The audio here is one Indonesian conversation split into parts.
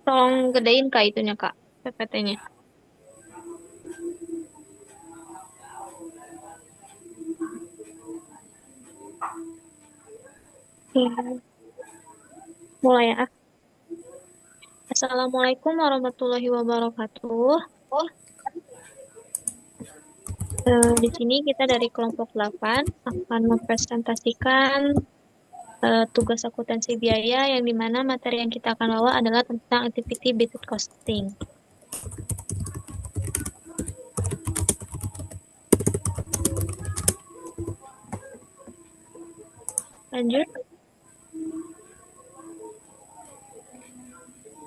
Tolong gedein Kak itunya Kak, PPT-nya. Oke, mulai ya. Assalamualaikum warahmatullahi wabarakatuh. Di sini kita dari kelompok 8 akan mempresentasikan tugas akuntansi biaya yang dimana materi yang kita akan bawa adalah tentang activity based costing. Lanjut,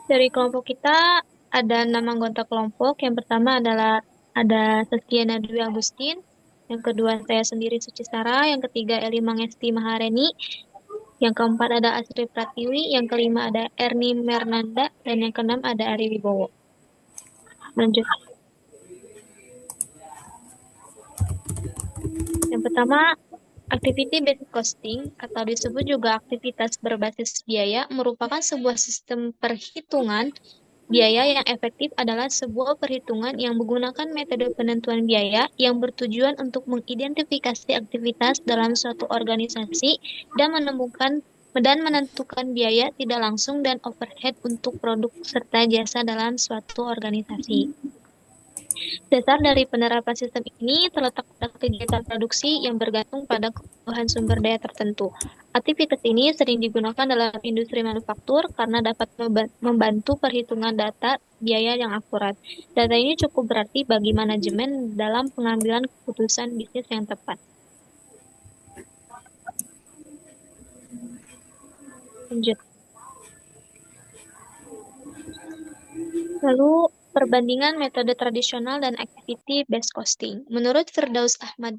dari kelompok kita ada 6 anggota kelompok. Yang pertama adalah ada Seskiana Dwi Agustin, yang kedua saya sendiri Suci Sara, yang ketiga Eli Mangesti Mahareni, yang keempat ada Asri Pratiwi, yang kelima ada Erni Mernanda, dan yang keenam ada Ari Wibowo. Lanjut. Yang pertama, activity based costing atau disebut juga aktivitas berbasis biaya merupakan sebuah sistem perhitungan biaya yang efektif adalah sebuah perhitungan yang menggunakan metode penentuan biaya yang bertujuan untuk mengidentifikasi aktivitas dalam suatu organisasi dan menentukan biaya tidak langsung dan overhead untuk produk serta jasa dalam suatu organisasi. Dasar dari penerapan sistem ini terletak pada kegiatan produksi yang bergantung pada kebutuhan sumber daya tertentu. Aktivitas ini sering digunakan dalam industri manufaktur karena dapat membantu perhitungan data biaya yang akurat. Data ini cukup berarti bagi manajemen dalam pengambilan keputusan bisnis yang tepat. Lanjut. Lalu, perbandingan metode tradisional dan activity based costing. Menurut Firdaus Ahmad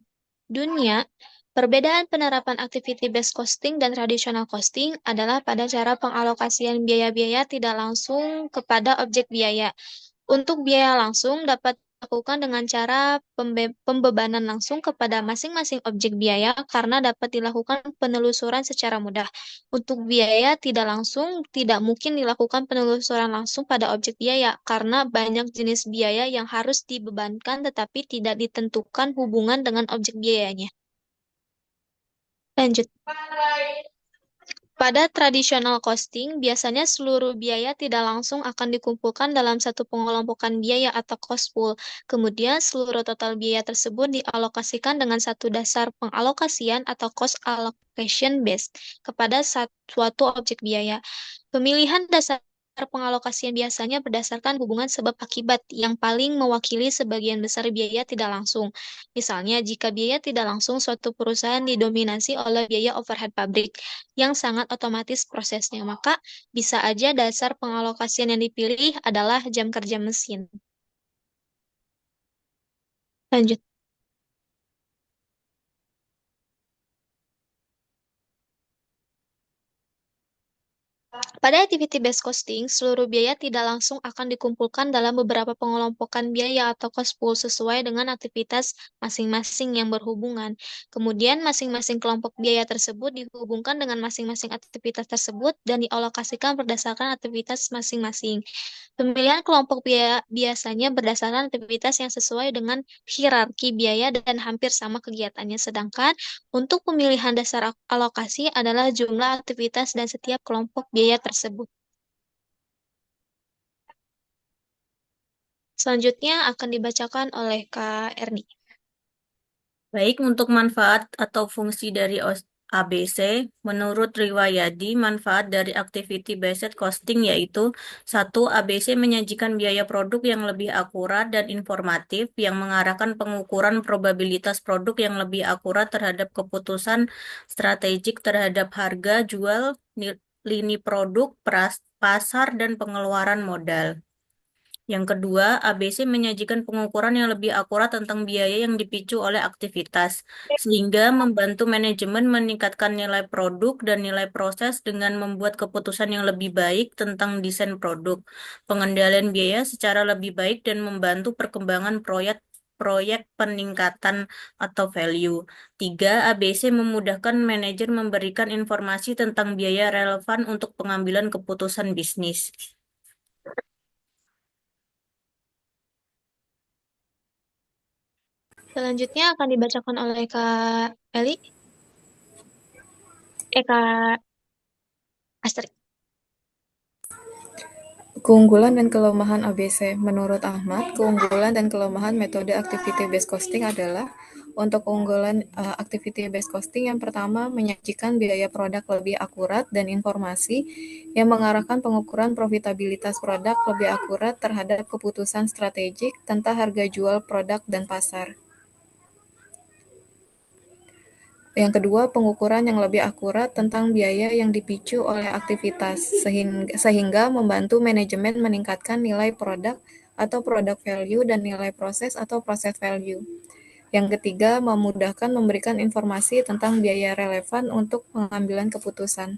Dunia, perbedaan penerapan activity based costing dan traditional costing adalah pada cara pengalokasian biaya-biaya tidak langsung kepada objek biaya. Untuk biaya langsung dapat dilakukan dengan cara pembebanan langsung kepada masing-masing objek biaya karena dapat dilakukan penelusuran secara mudah. Untuk biaya tidak langsung tidak mungkin dilakukan penelusuran langsung pada objek biaya karena banyak jenis biaya yang harus dibebankan tetapi tidak ditentukan hubungan dengan objek biayanya. Lanjut. Pada traditional costing, biasanya seluruh biaya tidak langsung akan dikumpulkan dalam satu pengelompokan biaya atau cost pool. Kemudian, seluruh total biaya tersebut dialokasikan dengan satu dasar pengalokasian atau cost allocation base kepada suatu objek biaya. Pemilihan dasar pengalokasian biasanya berdasarkan hubungan sebab akibat yang paling mewakili sebagian besar biaya tidak langsung. Misalnya, jika biaya tidak langsung suatu perusahaan didominasi oleh biaya overhead pabrik yang sangat otomatis prosesnya, maka bisa aja dasar pengalokasian yang dipilih adalah jam kerja mesin. Lanjut. Pada activity-based costing, seluruh biaya tidak langsung akan dikumpulkan dalam beberapa pengelompokan biaya atau cost pool sesuai dengan aktivitas masing-masing yang berhubungan. Kemudian, masing-masing kelompok biaya tersebut dihubungkan dengan masing-masing aktivitas tersebut dan dialokasikan berdasarkan aktivitas masing-masing. Pemilihan kelompok biaya biasanya berdasarkan aktivitas yang sesuai dengan hierarki biaya dan hampir sama kegiatannya, sedangkan untuk pemilihan dasar alokasi adalah jumlah aktivitas dan setiap kelompok biaya tersebut. Selanjutnya akan dibacakan oleh Kak Erni. Baik, untuk manfaat atau fungsi dari ABC, menurut Riwayadi, manfaat dari activity based costing yaitu satu, ABC menyajikan biaya produk yang lebih akurat dan informatif yang mengarahkan pengukuran probabilitas produk yang lebih akurat terhadap keputusan strategik terhadap harga jual, lini produk, pasar, dan pengeluaran modal. Yang kedua, ABC menyajikan pengukuran yang lebih akurat tentang biaya yang dipicu oleh aktivitas, sehingga membantu manajemen meningkatkan nilai produk dan nilai proses dengan membuat keputusan yang lebih baik tentang desain produk, pengendalian biaya secara lebih baik, dan membantu perkembangan proyek peningkatan atau value. Tiga, ABC memudahkan manajer memberikan informasi tentang biaya relevan untuk pengambilan keputusan bisnis. Selanjutnya akan dibacakan oleh Kak Eli, Kak Astrid. Keunggulan dan kelemahan ABC. Menurut Ahmad, keunggulan dan kelemahan metode activity based costing adalah untuk keunggulan activity based costing yang pertama menyajikan biaya produk lebih akurat dan informasi yang mengarahkan pengukuran profitabilitas produk lebih akurat terhadap keputusan strategik tentang harga jual produk dan pasar. Yang kedua, pengukuran yang lebih akurat tentang biaya yang dipicu oleh aktivitas, sehingga membantu manajemen meningkatkan nilai produk atau product value dan nilai proses atau process value. Yang ketiga, memudahkan memberikan informasi tentang biaya relevan untuk pengambilan keputusan.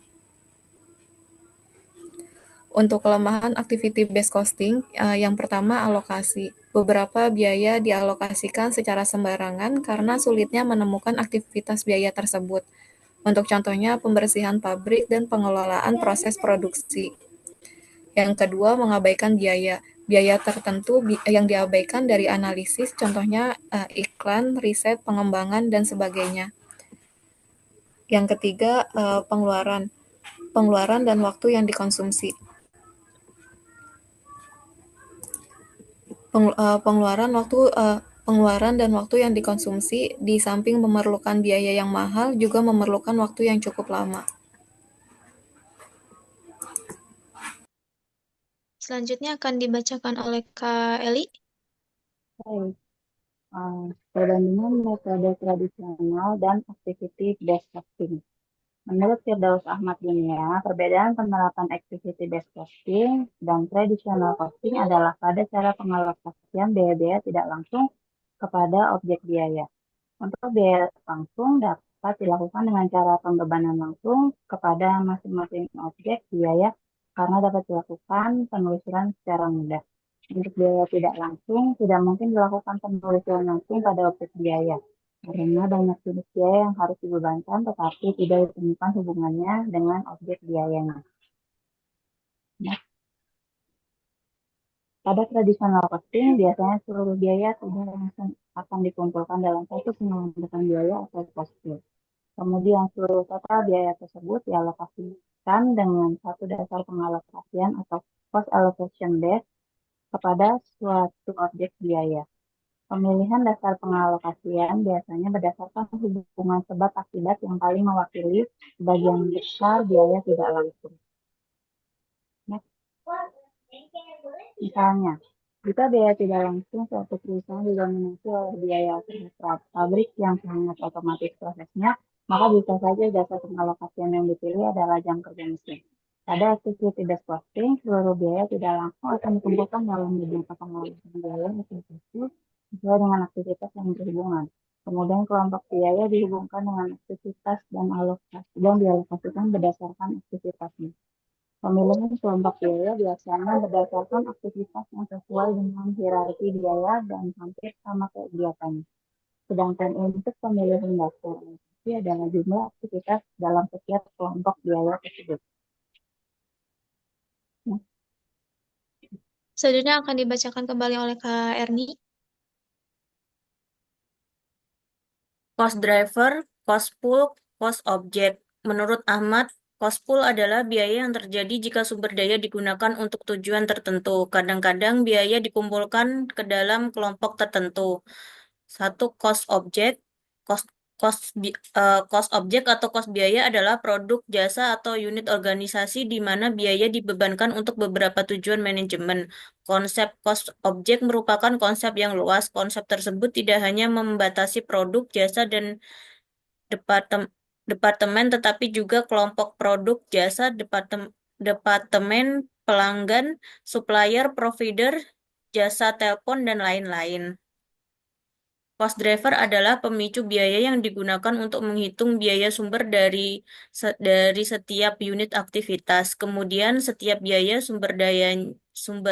Untuk kelemahan activity based costing, yang pertama alokasi. Beberapa biaya dialokasikan secara sembarangan karena sulitnya menemukan aktivitas biaya tersebut. Untuk contohnya, pembersihan pabrik dan pengelolaan proses produksi. Yang kedua, mengabaikan biaya. Biaya tertentu yang diabaikan dari analisis, contohnya iklan, riset, pengembangan, dan sebagainya. Yang ketiga, pengeluaran. Pengeluaran dan waktu yang dikonsumsi. Pengeluaran dan waktu yang dikonsumsi, di samping memerlukan biaya yang mahal, juga memerlukan waktu yang cukup lama. Selanjutnya akan dibacakan oleh Kak Eli. Baik, perbandingan metode tradisional dan activity based costing. Menurut Firdaus Ahmad Dunia, perbedaan penerapan activity based costing dan traditional costing adalah pada cara pengalokasian biaya-biaya tidak langsung kepada objek biaya. Untuk biaya langsung dapat dilakukan dengan cara pembebanan langsung kepada masing-masing objek biaya karena dapat dilakukan penelusuran secara mudah. Untuk biaya tidak langsung, tidak mungkin dilakukan penelusuran langsung pada objek biaya, karena banyak jenis biaya yang harus dibebankan tetapi tidak ditemukan hubungannya dengan objek biayanya. Nah, pada tradisional costing, biasanya seluruh biaya tidak langsung akan dikumpulkan dalam satu pengambilan biaya atau cost pool. Kemudian seluruh total biaya tersebut dialokasikan dengan satu dasar pengalokasian atau cost allocation base kepada suatu objek biaya. Pemilihan dasar pengalokasian biasanya berdasarkan hubungan sebab akibat yang paling mewakili sebagian besar biaya tidak langsung. Next. Misalnya, jika biaya tidak langsung suatu perusahaan didominasi oleh biaya operasional pabrik yang sangat otomatis prosesnya, maka bisa saja dasar pengalokasian yang dipilih adalah jam kerja mesin. Pada activity based costing, seluruh biaya tidak langsung akan dikumpulkan dalam beberapa pengalokasian biaya sesuai dengan aktivitas yang berhubungan. Kemudian kelompok biaya dihubungkan dengan aktivitas dan dialokasikan berdasarkan aktivitasnya. Pemilihan kelompok biaya biasanya berdasarkan aktivitas yang sesuai dengan hierarki biaya dan hampir sama kegiatannya. Sedangkan untuk pemilihan dasar alokasi adalah jumlah aktivitas dalam setiap kelompok biaya tersebut. Nah, Selanjutnya akan dibacakan kembali oleh Kak Erni. Cost driver, cost pool, cost object. Menurut Ahmad, cost pool adalah biaya yang terjadi jika sumber daya digunakan untuk tujuan tertentu. Kadang-kadang biaya dikumpulkan ke dalam kelompok tertentu. Satu cost object, cost cost objek atau cost biaya adalah produk, jasa, atau unit organisasi di mana biaya dibebankan untuk beberapa tujuan manajemen. Konsep cost objek merupakan konsep yang luas. Konsep tersebut tidak hanya membatasi produk, jasa, dan departemen, departemen tetapi juga kelompok produk, jasa, departemen, pelanggan, supplier, provider, jasa telepon, dan lain-lain. Cost driver adalah pemicu biaya yang digunakan untuk menghitung biaya sumber dari setiap unit aktivitas. Kemudian setiap biaya sumber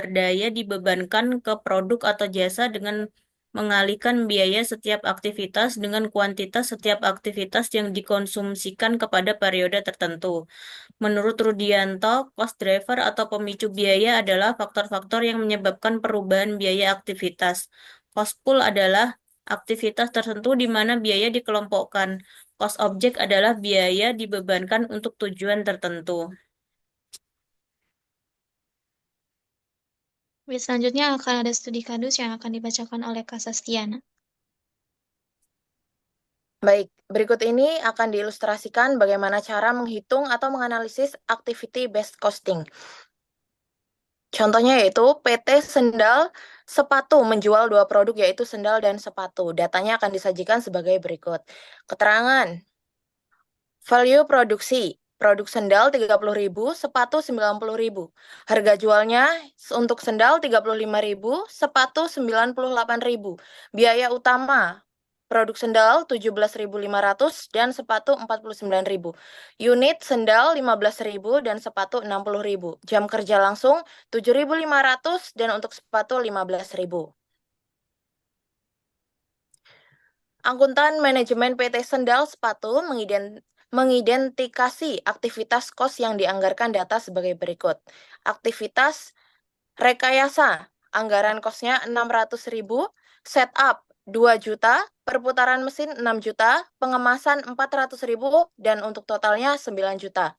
daya dibebankan ke produk atau jasa dengan mengalihkan biaya setiap aktivitas dengan kuantitas setiap aktivitas yang dikonsumsikan kepada periode tertentu. Menurut Rudianto, cost driver atau pemicu biaya adalah faktor-faktor yang menyebabkan perubahan biaya aktivitas. Cost pool adalah aktivitas tertentu di mana biaya dikelompokkan. Cost objek adalah biaya dibebankan untuk tujuan tertentu. Selanjutnya akan ada studi kasus yang akan dibacakan oleh Kak Sastiana. Baik, berikut ini akan diilustrasikan bagaimana cara menghitung atau menganalisis activity based costing. Contohnya yaitu PT Sendal Sepatu menjual dua produk yaitu sendal dan sepatu. Datanya akan disajikan sebagai berikut. Keterangan. Value produksi. Produk sendal 30.000, sepatu 90.000. Harga jualnya untuk sendal 35.000, sepatu 98.000. Biaya utama. Produk sendal 17.500 dan sepatu 49.000. Unit sendal 15.000 dan sepatu 60.000. Jam kerja langsung 7.500 dan untuk sepatu 15.000. Akuntan manajemen PT Sendal Sepatu mengidentifikasi aktivitas kos yang dianggarkan data sebagai berikut. Aktivitas rekayasa, anggaran kosnya 600.000, setup 2 juta, perputaran mesin 6 juta, pengemasan 400.000, dan untuk totalnya 9 juta.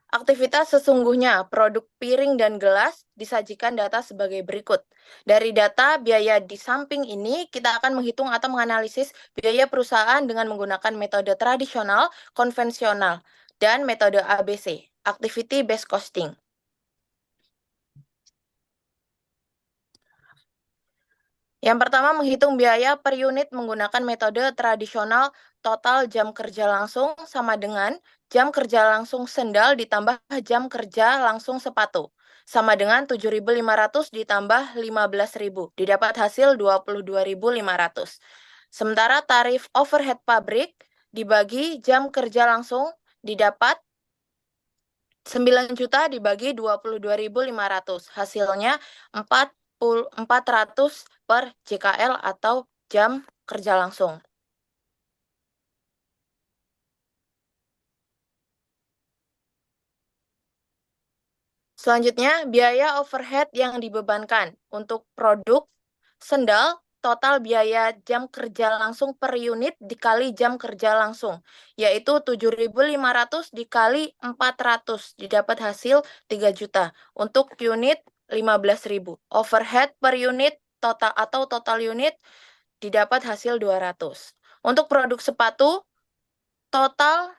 Aktivitas sesungguhnya, produk piring dan gelas disajikan data sebagai berikut. Dari data biaya di samping ini, kita akan menghitung atau menganalisis biaya perusahaan dengan menggunakan metode tradisional, konvensional, dan metode ABC, Activity Based Costing. Yang pertama, menghitung biaya per unit menggunakan metode tradisional total jam kerja langsung sama dengan jam kerja langsung sendal ditambah jam kerja langsung sepatu. Sama dengan 7.500 ditambah 15.000. Didapat hasil 22.500. Sementara tarif overhead pabrik dibagi jam kerja langsung didapat 9 juta dibagi 22.500. Hasilnya 400 per JKL atau jam kerja langsung. Selanjutnya, biaya overhead yang dibebankan untuk produk sendal, total biaya jam kerja langsung per unit dikali jam kerja langsung, yaitu 7.500 dikali 400, didapat hasil 3 juta. Untuk unit 15.000. Overhead per unit total atau total unit didapat hasil 200. Untuk produk sepatu, total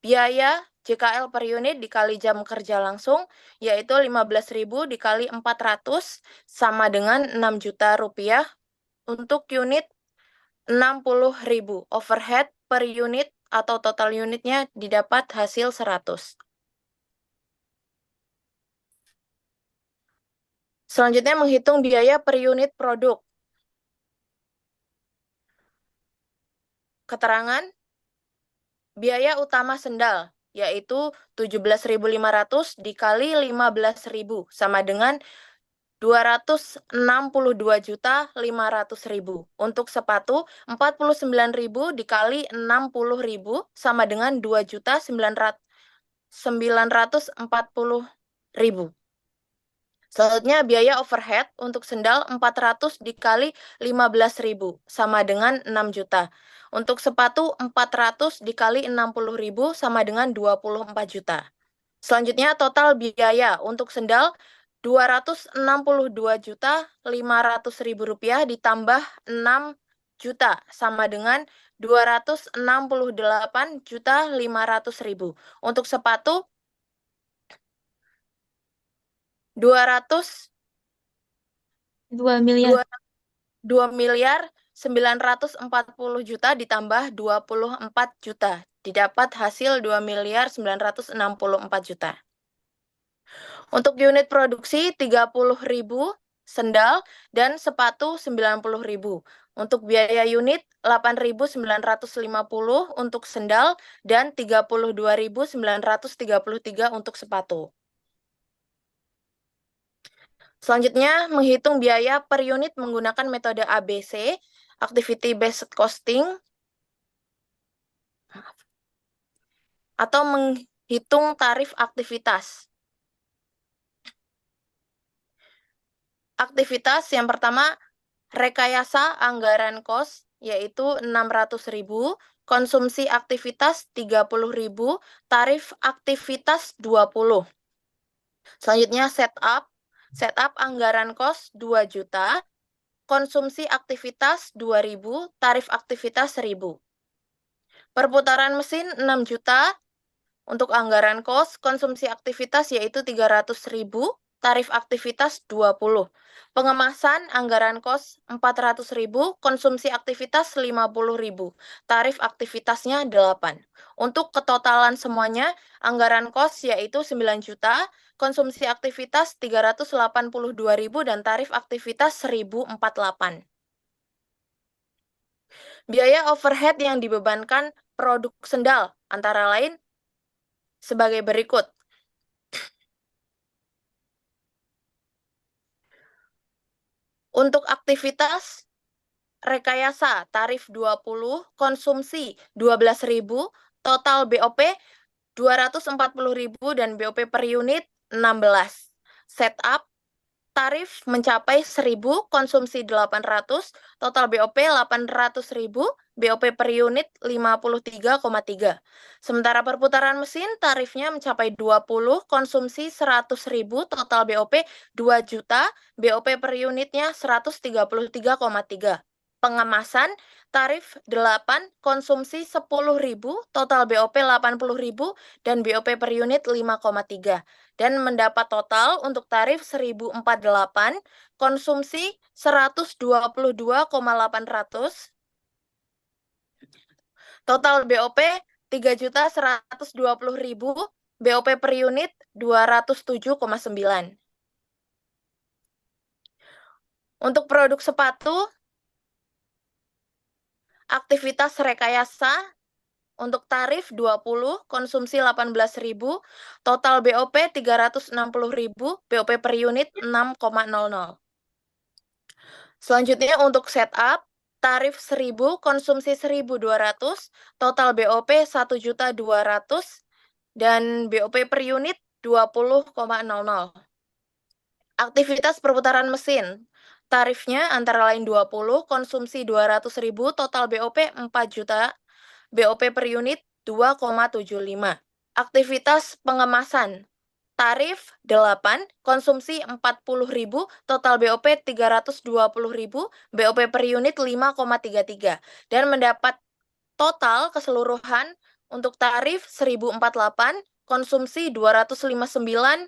biaya JKL per unit dikali jam kerja langsung, yaitu 15.000 dikali 400, sama dengan 6 juta rupiah. Untuk unit 60.000. Overhead per unit atau total unitnya didapat hasil 100. Selanjutnya menghitung biaya per unit produk. Keterangan biaya utama sendal, yaitu 17.500 dikali 15.000, sama dengan 262.500.000. Untuk sepatu, 49.000 dikali 60.000, sama dengan 2.940.000. Selanjutnya, biaya overhead untuk sendal 400 dikali 15.000, sama dengan 6 juta. Untuk sepatu 400 dikali 60.000, sama dengan 24 juta. Selanjutnya, total biaya untuk sendal 262.500.000 rupiah ditambah 6 juta, sama dengan 268.500.000. Untuk sepatu 200 2 miliar. 2.940 juta ditambah 24 juta. Didapat hasil 2.964 juta. Untuk unit produksi 30.000 sendal dan sepatu 90.000. Untuk biaya unit 8.950 untuk sendal dan 32.933 untuk sepatu. Selanjutnya, menghitung biaya per unit menggunakan metode ABC, Activity Based Costing, atau menghitung tarif aktivitas. Aktivitas yang pertama, rekayasa anggaran kos, yaitu 600.000, konsumsi aktivitas 30.000, tarif aktivitas 20. Selanjutnya setup anggaran kos 2 juta, konsumsi aktivitas 2.000, tarif aktivitas 1.000. Perputaran mesin 6 juta, untuk anggaran kos, konsumsi aktivitas yaitu 300.000, tarif aktivitas 20. Pengemasan anggaran kos 400.000, konsumsi aktivitas 50.000, tarif aktivitasnya 8. Untuk ketotalan semuanya, anggaran kos yaitu 9 juta, konsumsi aktivitas 382.000 dan tarif aktivitas 1.048. Biaya overhead yang dibebankan produk sendal antara lain sebagai berikut. Untuk aktivitas rekayasa tarif 20, konsumsi 12.000, total BOP 240.000 dan BOP per unit 16. Setup tarif mencapai 1.000, konsumsi 800, total BOP 800.000, BOP per unit 53,3. Sementara perputaran mesin tarifnya mencapai 20, konsumsi 100.000, total BOP 2 juta, BOP per unitnya 133,3. Pengemasan tarif 8, konsumsi 10.000, total BOP 80.000 dan BOP per unit 5,3. Dan mendapat total untuk tarif 1.048, konsumsi 122,800, total BOP 3.120.000, BOP per unit 207,9. Untuk produk sepatu, aktivitas rekayasa untuk tarif 20, konsumsi 18.000, total BOP 360.000, BOP per unit 6,00. Selanjutnya untuk setup, tarif 1.000, konsumsi 1.200, total BOP 1.200.000 dan BOP per unit 20,00. Aktivitas perputaran mesin, tarifnya antara lain 20, konsumsi 200.000, total BOP 4 juta, BOP per unit 2,75. Aktivitas pengemasan, tarif 8, konsumsi 40.000, total BOP 320.000, BOP per unit 5,33. Dan mendapat total keseluruhan untuk tarif 1.048, konsumsi 259.200,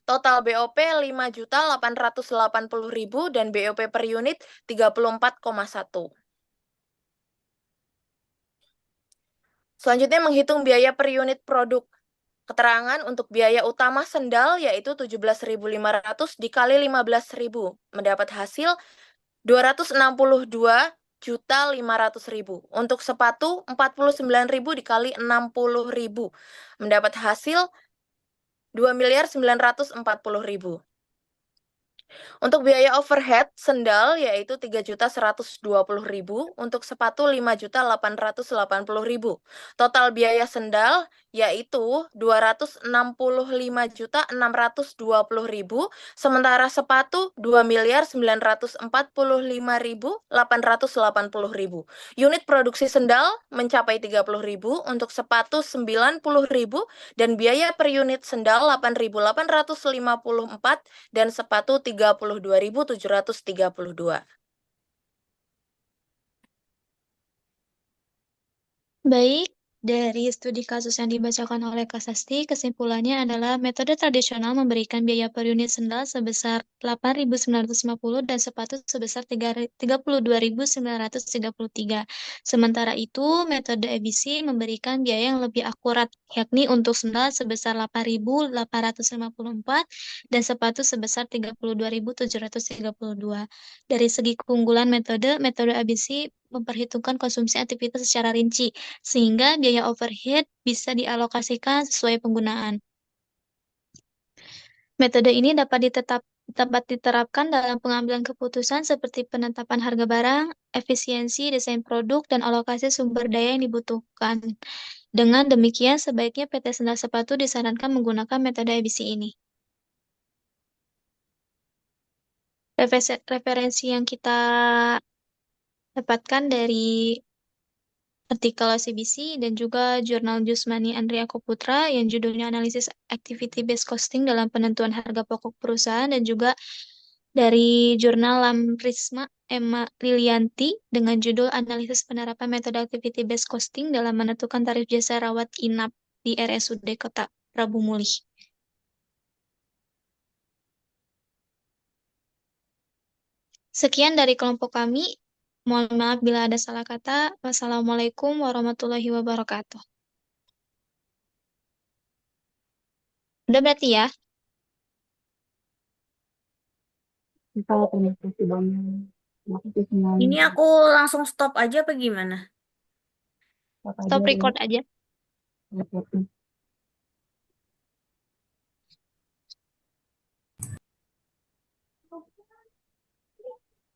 total BOP 5.880.000 dan BOP per unit 34,1. Selanjutnya menghitung biaya per unit produk. Keterangan untuk biaya utama sendal yaitu 17.500 dikali 15.000 mendapat hasil 262.500.000. Untuk sepatu 49.000 dikali 60.000 mendapat hasil 2.940.000. Untuk biaya overhead sendal yaitu 3.120.000, untuk sepatu 5.880.000. Total biaya sendal yaitu 265.620.000, sementara sepatu 2.945.880.000. Unit produksi sendal mencapai 30.000, untuk sepatu 90.000 dan biaya per unit sendal 8.854 dan sepatu 32.732. Baik, dari studi kasus yang dibacakan oleh Kak Sasti, kesimpulannya adalah metode tradisional memberikan biaya per unit sendal sebesar 8.950 dan sepatu sebesar 32.933. Sementara itu, metode ABC memberikan biaya yang lebih akurat, yakni untuk sendal sebesar 8.854 dan sepatu sebesar 32.732. Dari segi keunggulan metode ABC memperhitungkan konsumsi aktivitas secara rinci, sehingga biaya overhead bisa dialokasikan sesuai penggunaan. Metode ini dapat diterapkan dalam pengambilan keputusan seperti penetapan harga barang, efisiensi desain produk, dan alokasi sumber daya yang dibutuhkan. Dengan demikian, sebaiknya PT Sendal Sepatu disarankan menggunakan metode ABC ini. Referensi yang kita dapatkan dari artikel OCBC dan juga jurnal Jusmani Andriako Putra yang judulnya Analisis Activity Based Costing dalam Penentuan Harga Pokok Perusahaan, dan juga dari jurnal Lamrisma Emma Lilianti dengan judul Analisis Penerapan Metode Activity Based Costing dalam Menentukan Tarif Jasa Rawat Inap di RSUD Kota Prabu Mulih. Sekian dari kelompok kami. Mohon maaf bila ada salah kata. Wassalamualaikum warahmatullahi wabarakatuh. Udah berarti ya? Terima kasih banyak. Terima kasih semuanya. Ini aku langsung stop aja apa gimana? Apa Stop aja ya? record aja. Oke.